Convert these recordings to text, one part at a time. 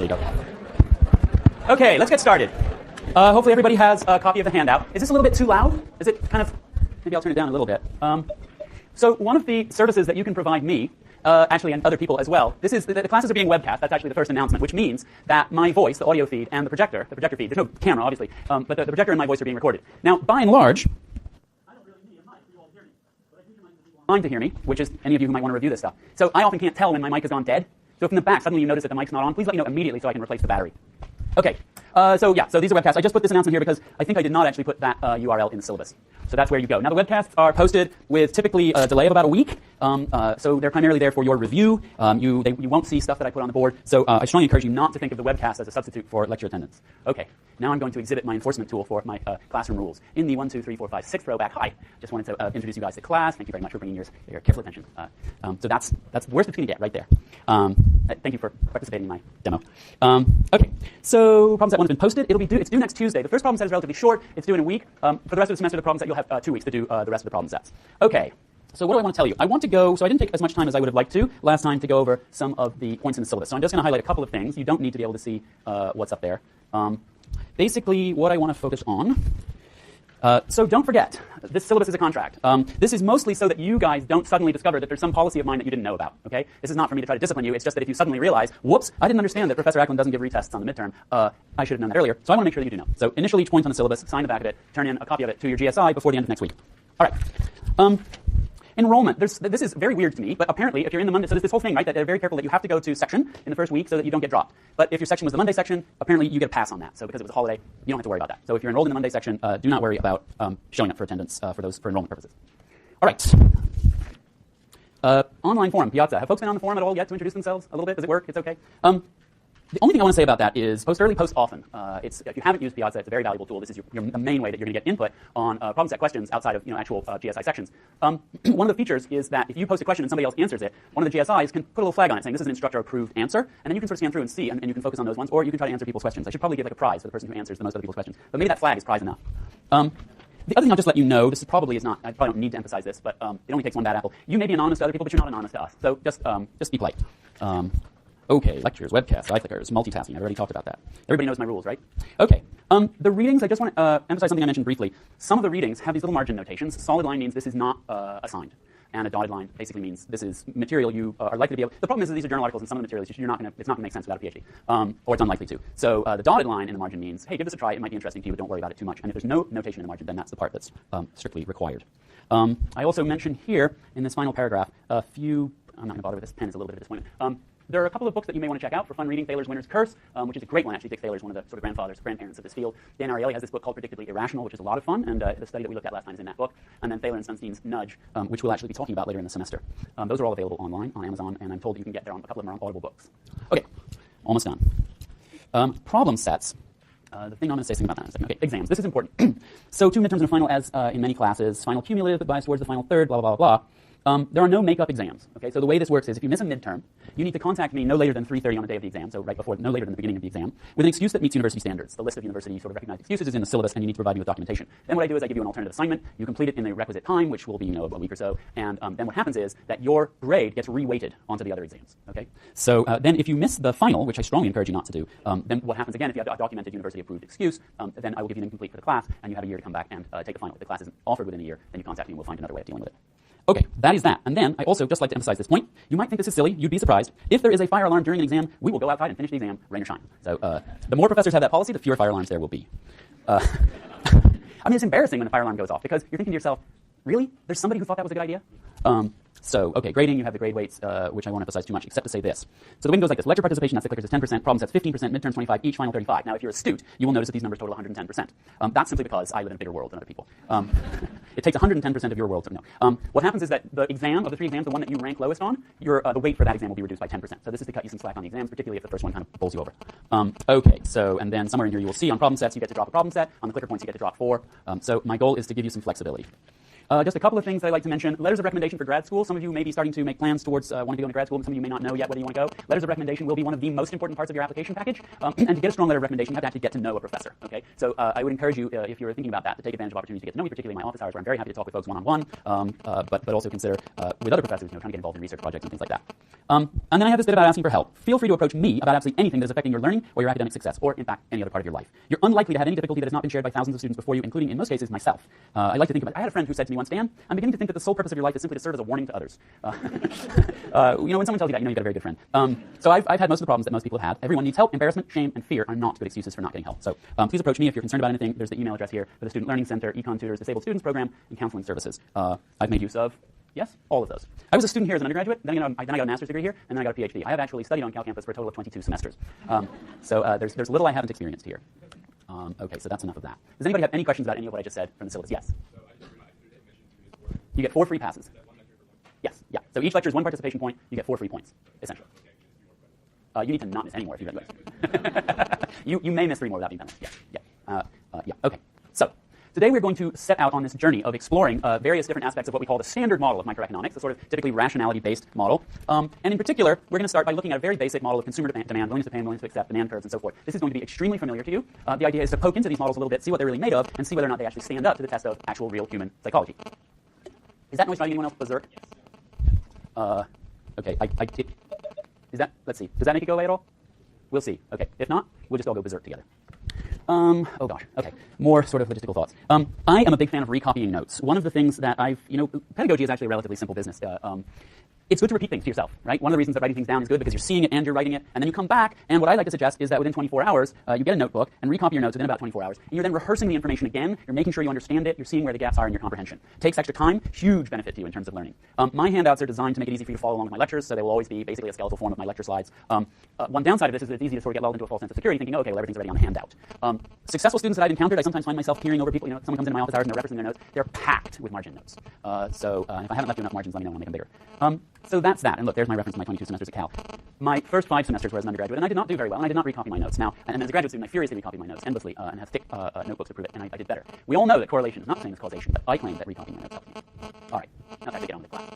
There you go. Okay, let's get started. Hopefully everybody has a copy of the handout. Is this a little bit too loud? Is it kind of... Maybe I'll turn it down a little bit. So one of the services that you can provide me, actually, and other people as well, this is, the classes are being webcast. That's actually the first announcement, which means that my voice, the audio feed, and the projector feed, there's no camera, obviously, but the projector and my voice are being recorded. Now, by and large, I don't really need a mic for you all to hear me, but I think you might need online to hear me, which is any of you who might want to review this stuff. So I often can't tell when my mic has gone dead. So if in the back suddenly you notice that the mic's not on, please let me know immediately so I can replace the battery. Okay, so these are webcasts. I just put this announcement here because I think I did not actually put that URL in the syllabus. So that's where you go. Now the webcasts are posted with typically a delay of about a week. So they're primarily there for your review. You won't see stuff that I put on the board. So I strongly encourage you not to think of the webcast as a substitute for lecture attendance. Okay, now I'm going to exhibit my enforcement tool for my classroom rules. In the 1, 2, 3, 4, 5, 6th row back. Hi, just wanted to introduce you guys to class. Thank you very much for bringing your careful attention. So that's the worst it's going to get right there. Thank you for participating in my demo. Okay, so problem set 1 has been posted. It's due next Tuesday. The first problem set is relatively short. It's due in a week. For the rest of the semester, the problem set, you'll have 2 weeks to do the rest of the problem sets. Okay, so what do I want to tell you? I want to go, so I didn't take as much time as I would have liked to last time to go over some of the points in the syllabus. So I'm just going to highlight a couple of things. You don't need to be able to see what's up there. Basically, what I want to focus on. So don't forget, this syllabus is a contract. This is mostly so that you guys don't suddenly discover that there's some policy of mine that you didn't know about, okay? This is not for me to try to discipline you. It's just that if you suddenly realize, whoops, I didn't understand that Professor Ackland doesn't give retests on the midterm. I should have known that earlier. So I want to make sure that you do know. So initial each point on the syllabus, sign the back of it, turn in a copy of it to your GSI before the end of next week. All right. Enrollment. This is very weird to me, but apparently if you're in the Monday, so there's this whole thing, right, that they're very careful that you have to go to section in the first week so that you don't get dropped. But if your section was the Monday section, apparently you get a pass on that. So because it was a holiday, you don't have to worry about that. So if you're enrolled in the Monday section, do not worry about showing up for attendance for enrollment purposes. All right. Online forum, Piazza. Have folks been on the forum at all yet to introduce themselves a little bit? Does it work? It's okay. The only thing I want to say about that is post early, post often. If you haven't used Piazza, it's a very valuable tool. This is the main way that you're going to get input on problem set questions outside of actual GSI sections. One of the features is that if you post a question and somebody else answers it, one of the GSIs can put a little flag on it saying this is an instructor-approved answer, and then you can sort of scan through and see, and you can focus on those ones, or you can try to answer people's questions. I should probably give like a prize for the person who answers the most other people's questions, but maybe that flag is prize enough. The other thing I'll just let you know, this probably is not, I probably don't need to emphasize this, but it only takes one bad apple. You may be anonymous to other people, but you're not anonymous to us. So just be polite. Okay, lectures, webcasts, iClickers, multitasking. I already talked about that. Everybody knows my rules, right? Okay. The readings, I just want to emphasize something I mentioned briefly. Some of the readings have these little margin notations. Solid line means this is not assigned. And a dotted line basically means this is material you are likely to be able... The problem is that these are journal articles, and some of the materials it's not going to make sense without a PhD, or it's unlikely to. So the dotted line in the margin means, hey, give this a try. It might be interesting to you, but don't worry about it too much. And if there's no notation in the margin, then that's the part that's strictly required. I also mentioned here in this final paragraph a few... I'm not going to bother with this. Pen is a little bit of a disappointment. There are a couple of books that you may want to check out for fun reading. Thaler's Winner's Curse, which is a great one. Actually, Dick Thaler is one of the sort of grandparents of this field. Dan Ariely has this book called Predictably Irrational, which is a lot of fun, and the study that we looked at last time is in that book. And then Thaler and Sunstein's Nudge, which we'll actually be talking about later in the semester. Those are all available online on Amazon, and I'm told you can get there on a couple of them are on Audible books. Okay, almost done. Problem sets. The thing I'm going to say something about that in a second. Okay, exams. This is important. So 2 midterms and a final, as in many classes. Final cumulative, but bias towards the final third, blah, blah, blah, blah. There are no makeup exams. Okay, so the way this works is if you miss a midterm, you need to contact me no later than 3:30 on the day of the exam, so right before, no later than the beginning of the exam, with an excuse that meets university standards. The list of university sort of recognized excuses is in the syllabus, and you need to provide me with documentation. Then what I do is I give you an alternative assignment. You complete it in the requisite time, which will be a week or so, and then what happens is that your grade gets reweighted onto the other exams. Okay, so then if you miss the final, which I strongly encourage you not to do, then what happens again if you have a documented university-approved excuse, then I will give you an incomplete for the class, and you have a year to come back and take a final. If the class isn't offered within a year, then you contact me and we'll find another way of dealing with it. Okay, that is that. And then I also just like to emphasize this point. You might think this is silly. You'd be surprised. If there is a fire alarm during an exam, we will go outside and finish the exam, rain or shine. So the more professors have that policy, the fewer fire alarms there will be. I mean, it's embarrassing when a fire alarm goes off because you're thinking to yourself, really? There's somebody who thought that was a good idea? So, okay, grading, you have the grade weights, which I won't emphasize too much, except to say this. So the weighting goes like this. Lecture participation, that's the clickers, is 10%, problem sets 15%, midterms 25, each final 35. Now, if you're astute, you will notice that these numbers total 110%. That's simply because I live in a bigger world than other people. It takes 110% of your world. So no. What happens is that the exam, of the 3 exams, the one that you rank lowest on, the weight for that exam will be reduced by 10%. So this is to cut you some slack on the exams, particularly if the first one kind of bowls you over. Okay, so, and then somewhere in here you will see on problem sets, you get to drop a problem set. On the clicker points, you get to drop 4. So my goal is to give you some flexibility. Just a couple of things that I'd like to mention. Letters of recommendation for grad school. Some of you may be starting to make plans towards wanting to go into grad school, and some of you may not know yet whether you want to go. Letters of recommendation will be one of the most important parts of your application package. And to get a strong letter of recommendation, you have to actually get to know a professor. Okay, so I would encourage you, if you were thinking about that, to take advantage of opportunities to get to know me, particularly my office hours, where I'm very happy to talk with folks one-on-one, but also consider with other professors, trying to get involved in research projects and things like that. And then I have this bit about asking for help. Feel free to approach me about absolutely anything that is affecting your learning or your academic success, or in fact, any other part of your life. You're unlikely to have any difficulty that has not been shared by thousands of students before you, including, in most cases, myself. I like to think about. I had a friend who said to me once, Dan, I'm beginning to think that the sole purpose of your life is simply to serve as a warning to others. When someone tells you that, you've got a very good friend. So I've had most of the problems that most people have had. Everyone needs help. Embarrassment, shame, and fear are not good excuses for not getting help. So please approach me if you're concerned about anything. There's the email address here for the Student Learning Center, Econ Tutors, Disabled Students Program, and Counseling Services. I've made use of. Yes, all of those. I was a student here as an undergraduate, then I got a master's degree here, and then I got a PhD. I have actually studied on Cal campus for a total of 22 semesters. There's little I haven't experienced here. Okay, so that's enough of that. Does anybody have any questions about any of what I just said from the syllabus? Yes? You get 4 free passes. Yes, yeah. So each lecture is 1 participation point. You get 4 free points, essentially. You need to not miss any more if you graduate. You may miss 3 more without being punished. Yeah. Okay. So today we're going to set out on this journey of exploring various different aspects of what we call the standard model of microeconomics, a sort of typically rationality-based model. And in particular, we're going to start by looking at a very basic model of consumer demand, willingness to pay, willingness to accept, demand curves, and so forth. This is going to be extremely familiar to you. The idea is to poke into these models a little bit, see what they're really made of, and see whether or not they actually stand up to the test of actual real human psychology. Is that noise driving anyone else berserk? Okay, is that, let's see, does that make it go away at all? We'll see. Okay, if not, we'll just all go berserk together. Oh gosh, okay, more sort of logistical thoughts. I am a big fan of recopying notes. One of the things that pedagogy is actually a relatively simple business. It's good to repeat things to yourself, right? One of the reasons that writing things down is good because you're seeing it and you're writing it, and then you come back, and what I like to suggest is that within 24 hours, you get a notebook and recopy your notes within about 24 hours, and you're then rehearsing the information again, you're making sure you understand it, you're seeing where the gaps are in your comprehension. Takes extra time, huge benefit to you in terms of learning. My handouts are designed to make it easy for you to follow along with my lectures, so they will always be basically a skeletal form of my lecture slides. One downside of this is that it's easy to sort of get lulled into a false sense of security, thinking, okay, well, everything's already on the handout. Successful students that I've encountered, I sometimes find myself peering over people, someone comes into my office hours and they're referencing their notes, they're packed with margin notes. So if I haven't left you enough margins, let me know and I'll make them bigger. So that's that, and look, there's my reference to my 22 semesters at Cal. My first 5 semesters were as an undergraduate, and I did not do very well, and I did not recopy my notes. Now, and as a graduate student, I furiously recopied my notes endlessly, and have thick notebooks to prove it, and I did better. We all know that correlation is not the same as causation, but I claim that recopying my notes helped me. All right, now time to get on with the class.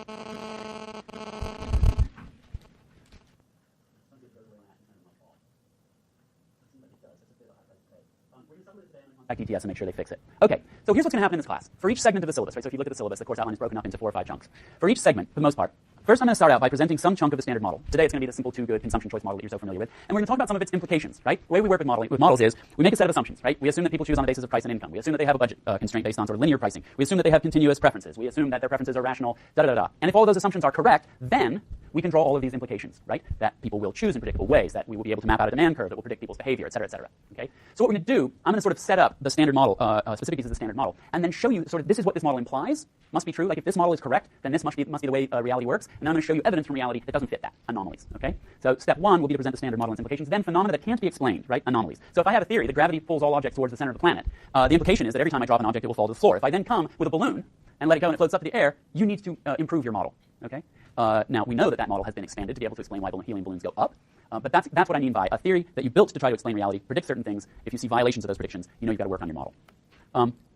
Back DTS and make sure they fix it. Okay, so here's what's going to happen in this class. For each segment of the syllabus, right? So if you look at the syllabus, the course outline is broken up into 4 or 5 chunks. For each segment, for the most part, first I'm going to start out by presenting some chunk of the standard model. Today it's going to be the simple 2-good consumption choice model that you're so familiar with, and we're going to talk about some of its implications, right? The way we work with models is we make a set of assumptions, right? We assume that people choose on the basis of price and income. We assume that they have a budget constraint based on sort of linear pricing. We assume that they have continuous preferences. We assume that their preferences are rational, da-da-da-da. And if all of those assumptions are correct, then we can draw all of these implications, right? That people will choose in predictable ways, that we will be able to map out a demand curve that will predict people's behavior, et cetera, okay? So what we're going to do, I'm going to sort of set up the standard model, specific pieces of the standard model, and then show you sort of this is what this model implies, must be true. Like if this model is correct, then this must be the way reality works, and then I'm going to show you evidence from reality that doesn't fit that, anomalies, okay? So step 1 will be to present the standard model and its implications, then phenomena that can't be explained, right? Anomalies. So if I have a theory that gravity pulls all objects towards the center of the planet, the implication is that every time I drop an object, it will fall to the floor. If I then come with a balloon and let it go and it floats up to the air, you need to improve your model, okay? Now, we know that model has been expanded to be able to explain why helium balloons go up, but that's what I mean by a theory that you built to try to explain reality, predict certain things. If you see violations of those predictions, you know you've got to work on your model.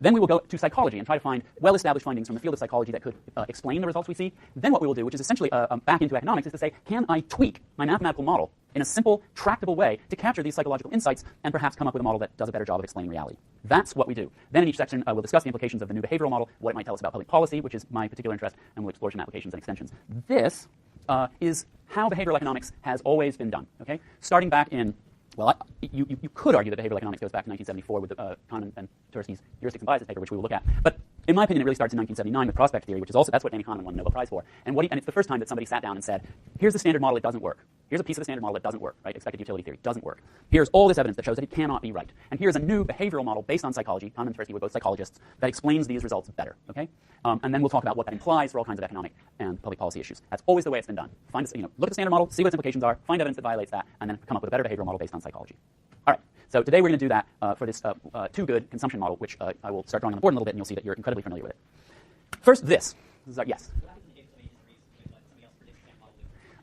Then we will go to psychology and try to find well-established findings from the field of psychology that could explain the results we see. Then what we will do, which is essentially back into economics, is to say, can I tweak my mathematical model in a simple, tractable way to capture these psychological insights and perhaps come up with a model that does a better job of explaining reality? That's what we do. Then in each section, we'll discuss the implications of the new behavioral model, what it might tell us about public policy, which is my particular interest, and we'll explore some applications and extensions. This is how behavioral economics has always been done, okay? Starting back in, well, you could argue that behavioral economics goes back to 1974 with Kahneman and Tversky's Heuristics and Biases paper, which we will look at. But in my opinion, it really starts in 1979 with prospect theory, which is also, that's what Danny Kahneman won the Nobel Prize for. And it's the first time that somebody sat down and said, here's the standard model, it doesn't work. Here's a piece of the standard model that doesn't work, right? Expected utility theory doesn't work. Here's all this evidence that shows that it cannot be right. And here's a new behavioral model based on psychology, Kahneman and Tversky were both psychologists, that explains these results better, okay? And then we'll talk about what that implies for all kinds of economic and public policy issues. That's always the way it's been done. Look at the standard model, see what its implications are, find evidence that violates that, and then come up with a better behavioral model based on psychology. All right, so today we're going to do that for this 2-good consumption model, which I will start drawing on the board in a little bit, and you'll see that you're incredibly familiar with it. First, this is yes?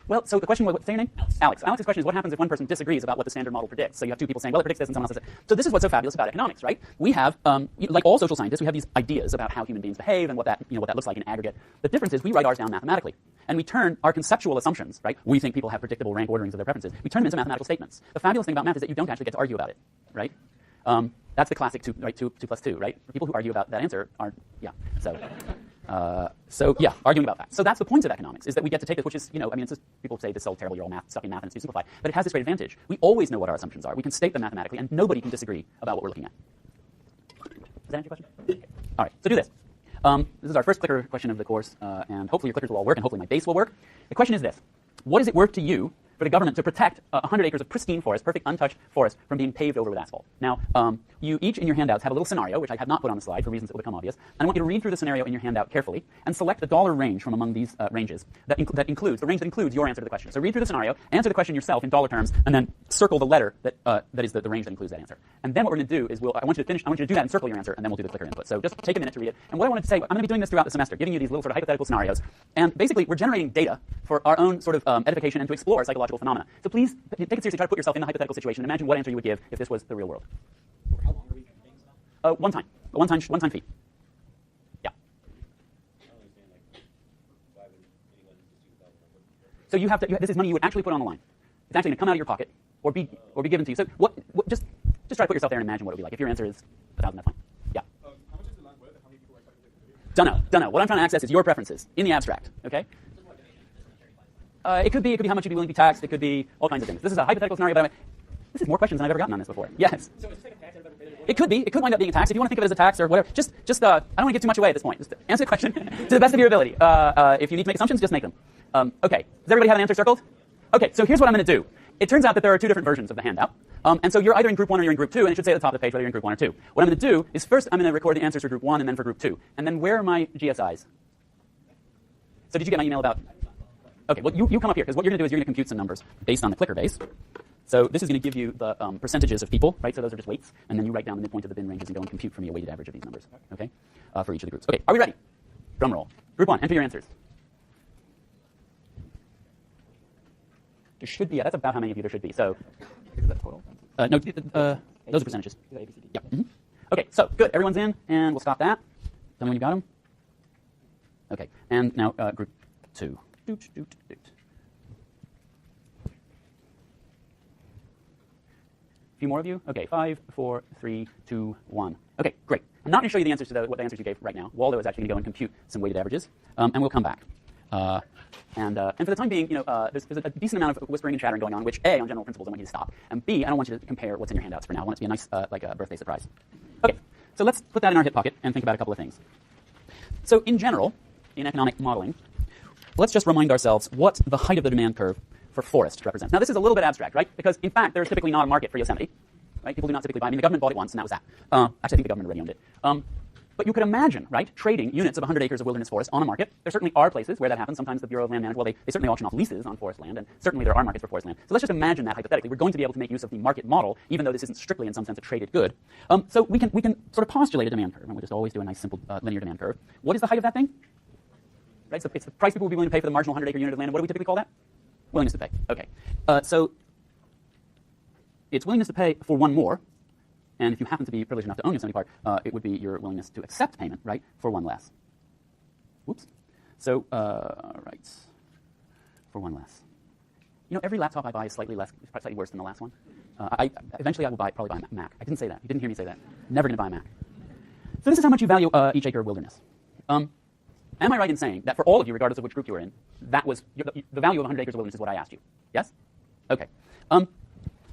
Well, so the question was, say your name? Alex. Alex's question is, what happens if one person disagrees about what the standard model predicts? So you have two people saying, well, it predicts this, and someone else says it. So this is what's so fabulous about economics, right? We have, like all social scientists, we have these ideas about how human beings behave and what that looks like in aggregate. The difference is we write ours down mathematically, and we turn our conceptual assumptions, right? We think people have predictable rank orderings of their preferences. We turn them into mathematical statements. The fabulous thing about math is that you don't actually get to argue about it, right? That's the classic 2 plus 2, right? People who argue about that answer aren't, yeah. So yeah, arguing about that. So that's the point of economics, is that we get to take this, which is, it's just, people say this is all terrible, you're all stuck in math, and it's too simplified. But it has this great advantage. We always know what our assumptions are. We can state them mathematically, and nobody can disagree about what we're looking at. Does that answer your question? Okay. All right, so do this. This is our first clicker question of the course, and hopefully your clickers will all work, and hopefully my base will work. The question is this. What is it worth to you for the government to protect 100 acres of pristine forest, perfect untouched forest, from being paved over with asphalt? Now, you each in your handouts have a little scenario, which I have not put on the slide for reasons that will become obvious. And I want you to read through the scenario in your handout carefully and select the dollar range from among these ranges that includes the range that includes your answer to the question. So read through the scenario, answer the question yourself in dollar terms, and then circle the letter that is the range that includes that answer. And then what we're going to do is I want you to do that and circle your answer, and then we'll do the clicker input. So just take a minute to read it. And what I wanted to say, I'm going to be doing this throughout the semester, giving you these little sort of hypothetical scenarios. And basically, we're generating data for our own sort of edification and to explore psychological phenomena. So please take it seriously. Try to put yourself in the hypothetical situation and imagine what answer you would give if this was the real world. How long are we doing things now? One time fee. Yeah. So you have to. This is money you would actually put on the line. It's actually going to come out of your pocket or be given to you. So just try to put yourself there and imagine what it would be like. If your answer is 1,000, that's fine. Yeah. How much is the land worth and how many people are expected to do it? Don't know. What I'm trying to access is your preferences in the abstract. Okay. It could be how much you'd be willing to be taxed. It could be all kinds of things. This is a hypothetical scenario, but this is more questions than I've ever gotten on this before. Yes. So it's like a tax out of every bit. It could be. It could wind up being a tax. If you want to think of it as a tax or whatever, just I don't want to give too much away at this point. Just answer the question to the best of your ability. If you need to make assumptions, just make them. Okay. Does everybody have an answer circled? Okay. So here's what I'm going to do. It turns out that there are two different versions of the handout. And so you're either in group 1 or you're in group 2, and it should say at the top of the page whether you're in group 1 or 2. What I'm going to do is first I'm going to record the answers for group 1 and then for group 2. And then where are my GSIs? So did you get my email about... Okay, well, you come up here, because what you're going to do is you're going to compute some numbers based on the clicker base. So this is going to give you the percentages of people, right? So those are just weights. And then you write down the midpoint of the bin ranges and go and compute for me a weighted average of these numbers, okay, for each of the groups. Okay, are we ready? Drum roll. Group 1, enter your answers. There should be, that's about how many of you there should be. So, Is that total? no, those are percentages. Is that ABCD? Yeah. Mm-hmm. Okay, so good. Everyone's in, and we'll stop that. Tell me when you got them. Okay, and now group 2. Doot. A few more of you? Okay, 5, 4, 3, 2, 1. Okay, great. I'm not going to show you the answers to what the answers you gave right now. Waldo is actually going to go and compute some weighted averages, and we'll come back. And for the time being, there's a decent amount of whispering and chattering going on, which A, on general principles, I want you to stop, and B, I don't want you to compare what's in your handouts for now. I want it to be a nice, like a birthday surprise. Okay, so let's put that in our hip pocket and think about a couple of things. So in general, in economic modeling, let's just remind ourselves what the height of the demand curve for forest represents. Now, this is a little bit abstract, right? Because, in fact, there's typically not a market for Yosemite, right? People do not typically buy. I mean, the government bought it once, and that was that. Actually, I think the government already owned it. But you could imagine, right, trading units of 100 acres of wilderness forest on a market. There certainly are places where that happens. Sometimes the Bureau of Land Management, they certainly auction off leases on forest land, and certainly there are markets for forest land. So let's just imagine that hypothetically. We're going to be able to make use of the market model, even though this isn't strictly in some sense a traded good. So we can sort of postulate a demand curve, and we'll just always do a nice simple linear demand curve. What is the height of that thing? Right, so it's the price people would be willing to pay for the marginal 100-acre unit of land. And what do we typically call that? Willingness to pay. Okay. So it's willingness to pay for one more. And if you happen to be privileged enough to own Yosemite Park, it would be your willingness to accept payment, right, for one less. Whoops. So, right, for one less. Every laptop I buy is slightly worse than the last one. Eventually I will probably buy a Mac. I didn't say that. You didn't hear me say that. Never going to buy a Mac. So this is how much you value each acre of wilderness. Am I right in saying that for all of you, regardless of which group you were in, that was the value of 100 acres of wilderness is what I asked you? Yes? Okay.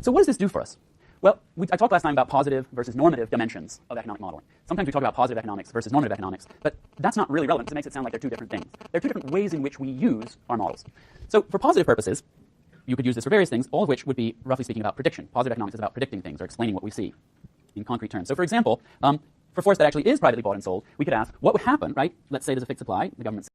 So what does this do for us? Well, I talked last time about positive versus normative dimensions of economic modeling. Sometimes we talk about positive economics versus normative economics, but that's not really relevant because it makes it sound like they're two different things. There are two different ways in which we use our models. So for positive purposes, you could use this for various things, all of which would be, roughly speaking, about prediction. Positive economics is about predicting things or explaining what we see in concrete terms. So for example, for forest that actually is privately bought and sold, we could ask, what would happen, right? Let's say there's a fixed supply, the government